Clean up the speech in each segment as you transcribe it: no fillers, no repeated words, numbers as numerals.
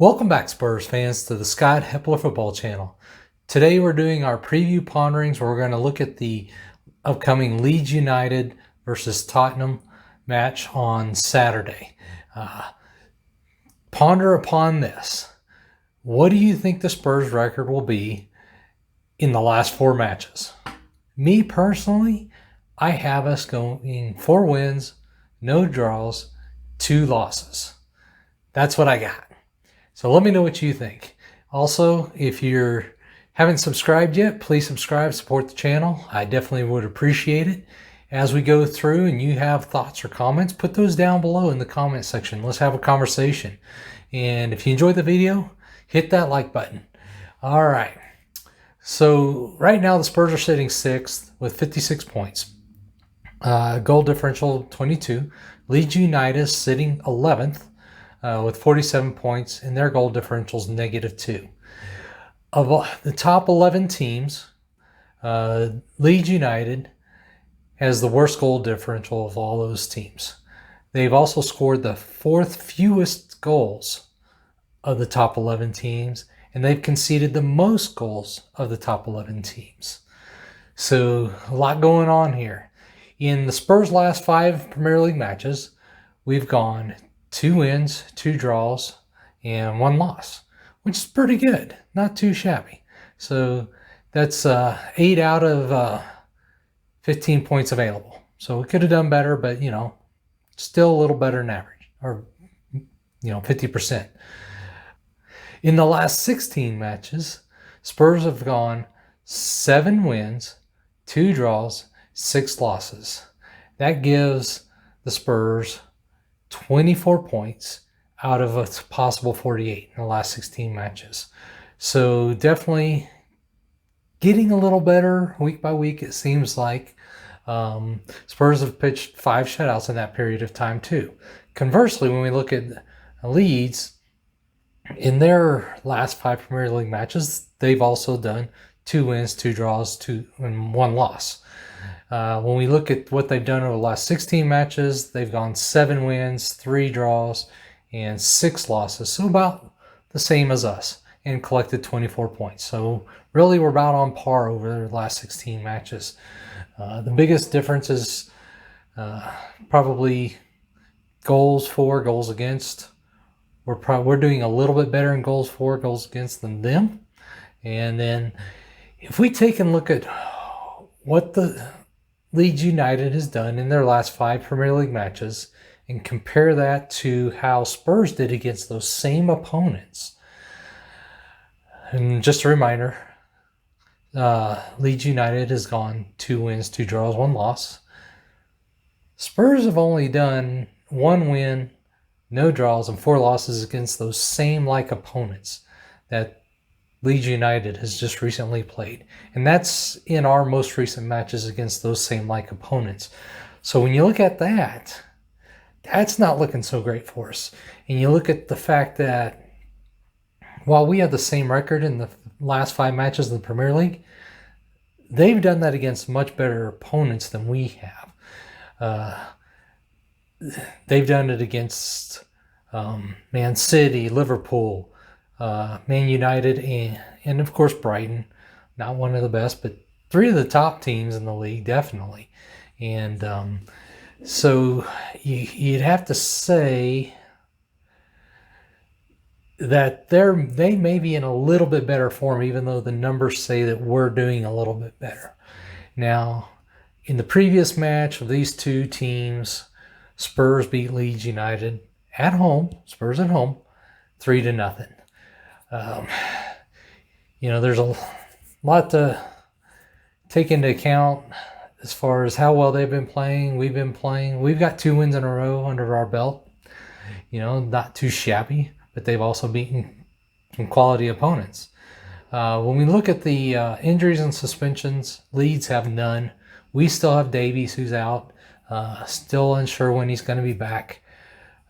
Welcome back, Spurs fans, to the Scott Hepler Football Channel. Today we're doing our preview ponderings where we're going to look at the upcoming Leeds United versus Tottenham match on Saturday. Ponder upon this. What do you think the Spurs record will be in the last 4 matches? Me personally, I have us going 4 wins, no draws, 2 losses. That's what I got. So let me know what you think. Also, if you haven't subscribed yet, please subscribe, support the channel. I definitely would appreciate it. As we go through and you have thoughts or comments, put those down below in the comment section. Let's have a conversation. And if you enjoyed the video, hit that like button. All right. So right now the Spurs are sitting 6th with 56 points. Goal differential 22. Leeds United is sitting 11th. With 47 points, and their goal differential is -2. Of the top 11 teams, Leeds United has the worst goal differential of all those teams. They've also scored the 4th fewest goals of the top 11 teams, and they've conceded the most goals of the top 11 teams. So a lot going on here. In the Spurs' last 5 Premier League matches, we've gone 2 wins, 2 draws, and 1 loss, which is pretty good. Not too shabby. So that's 8 out of 15 points available. So we could have done better, but, still a little better than average, or, 50%. In the last 16 matches, Spurs have gone 7 wins, 2 draws, 6 losses. That gives the Spurs 24 points out of a possible 48 in the last 16 matches. So definitely getting a little better week by week, it seems like. Spurs have pitched 5 shutouts in that period of time too. Conversely, when we look at Leeds, in their last 5 Premier League matches, they've also done 2 wins, 2 draws, 2 and 1 loss. When we look at what they've done over the last 16 matches, they've gone 7 wins, 3 draws, and 6 losses. So about the same as us, and collected 24 points. So really we're about on par over the last 16 matches. The biggest difference is probably goals for, goals against. We're doing a little bit better in goals for, goals against than them. And then if we take and look at what the Leeds United has done in their last 5 Premier League matches and compare that to how Spurs did against those same opponents. And just a reminder, Leeds United has gone 2 wins, 2 draws, 1 loss. Spurs have only done 1 win, no draws, and 4 losses against those same opponents that Leeds United has just recently played. And that's in our most recent matches against those same opponents. So when you look at that, that's not looking so great for us. And you look at the fact that while we have the same record in the last 5 matches in the Premier League, they've done that against much better opponents than we have. They've done it against Man City, Liverpool, Man United, and of course Brighton. Not one of the best, but 3 of the top teams in the league, definitely. And so you'd have to say that they may be in a little bit better form, even though the numbers say that we're doing a little bit better. Now, in the previous match of these 2 teams, Spurs beat Leeds United at home, Spurs at home, 3-0. There's a lot to take into account as far as how well they've been playing, we've been playing. We've got 2 wins in a row under our belt. Not too shabby, but they've also beaten some quality opponents. When we look at the injuries and suspensions, Leeds have none. We still have Davies, who's out. Still unsure when he's going to be back.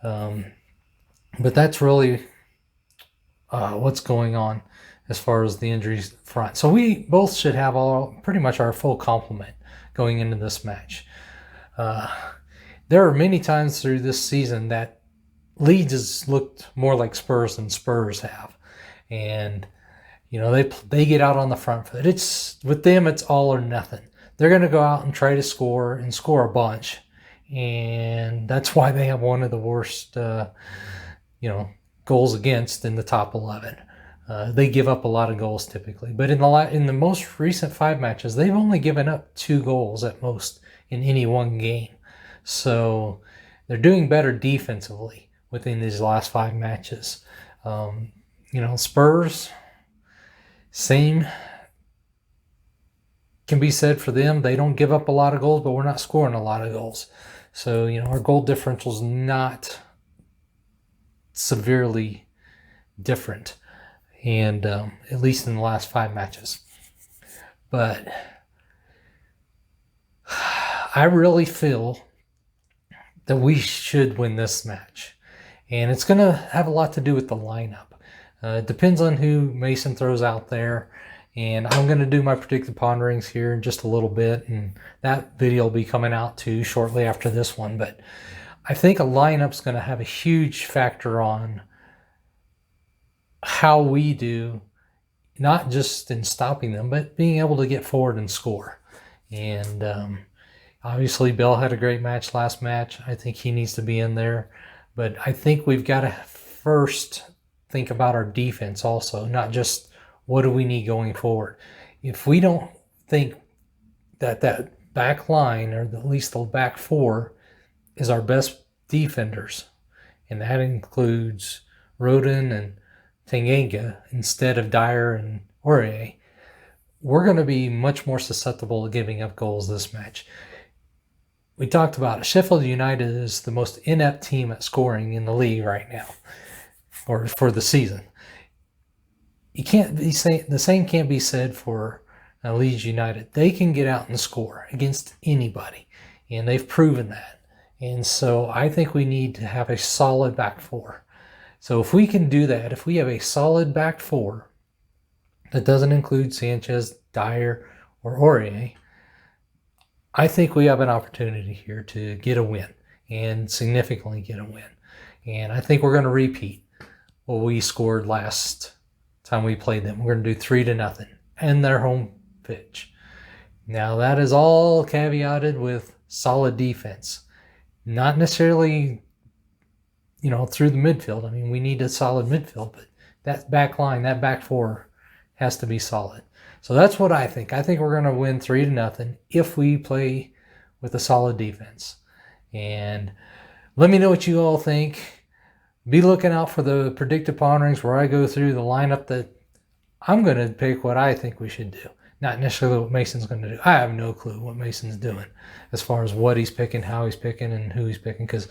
But that's really what's going on as far as the injuries front. So we both should have pretty much our full complement going into this match. There are many times through this season that Leeds has looked more like Spurs than Spurs have. And, they get out on the front foot. With them, it's all or nothing. They're going to go out and try to score and score a bunch. And that's why they have one of the worst, goals against in the top 11. They give up a lot of goals typically. But in the most recent 5 matches, they've only given up 2 goals at most in any one game. So they're doing better defensively within these last 5 matches. Spurs, same can be said for them. They don't give up a lot of goals, but we're not scoring a lot of goals. So, our goal differential is not severely different, and at least in the last 5 matches. But I really feel that we should win this match. And it's going to have a lot to do with the lineup. It depends on who Mason throws out there. And I'm going to do my predicted ponderings here in just a little bit. And that video will be coming out too shortly after this one. But I think a lineup's going to have a huge factor on how we do, not just in stopping them, but being able to get forward and score. And obviously, Bell had a great match last match. I think he needs to be in there. But I think we've got to first think about our defense also, not just what do we need going forward. If we don't think that back line, or at least the back 4, is our best defenders, and that includes Rodin and Tanganga instead of Dyer and Aurier, we're going to be much more susceptible to giving up goals this match. We talked about it. Sheffield United is the most inept team at scoring in the league right now, or for the season. The same can't be said for Leeds United. They can get out and score against anybody, and they've proven that. And so I think we need to have a solid back 4. So if we can do that, if we have a solid back 4 that doesn't include Sanchez, Dyer, or Aurier, I think we have an opportunity here to get a win, and significantly get a win. And I think we're going to repeat what we scored last time we played them. We're going to do 3-0 and their home pitch. Now that is all caveated with solid defense, not necessarily, through the midfield. I mean, we need a solid midfield, but that back line, that back 4 has to be solid. So that's what I think. I think we're going to win 3-0 if we play with a solid defense. And let me know what you all think. Be looking out for the predicted ponderings where I go through the lineup that I'm going to pick what I think we should do. Not necessarily what Mason's going to do. I have no clue what Mason's doing as far as what he's picking, how he's picking, and who he's picking. Because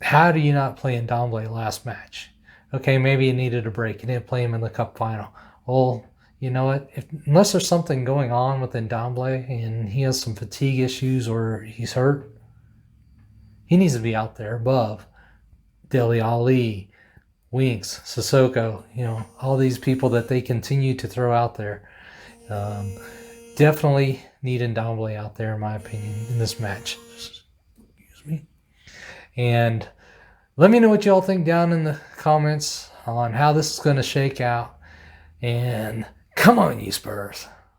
how do you not play Ndombele last match? Okay, maybe he needed a break. You didn't play him in the cup final. Well, you know what? Unless there's something going on with Ndombele and he has some fatigue issues or he's hurt, he needs to be out there above Dele Alli, Winks, Sissoko, all these people that they continue to throw out there. Definitely need Ndombele out there, in my opinion, in this match. Excuse me. And let me know what y'all think down in the comments on how this is going to shake out. And come on, you Spurs.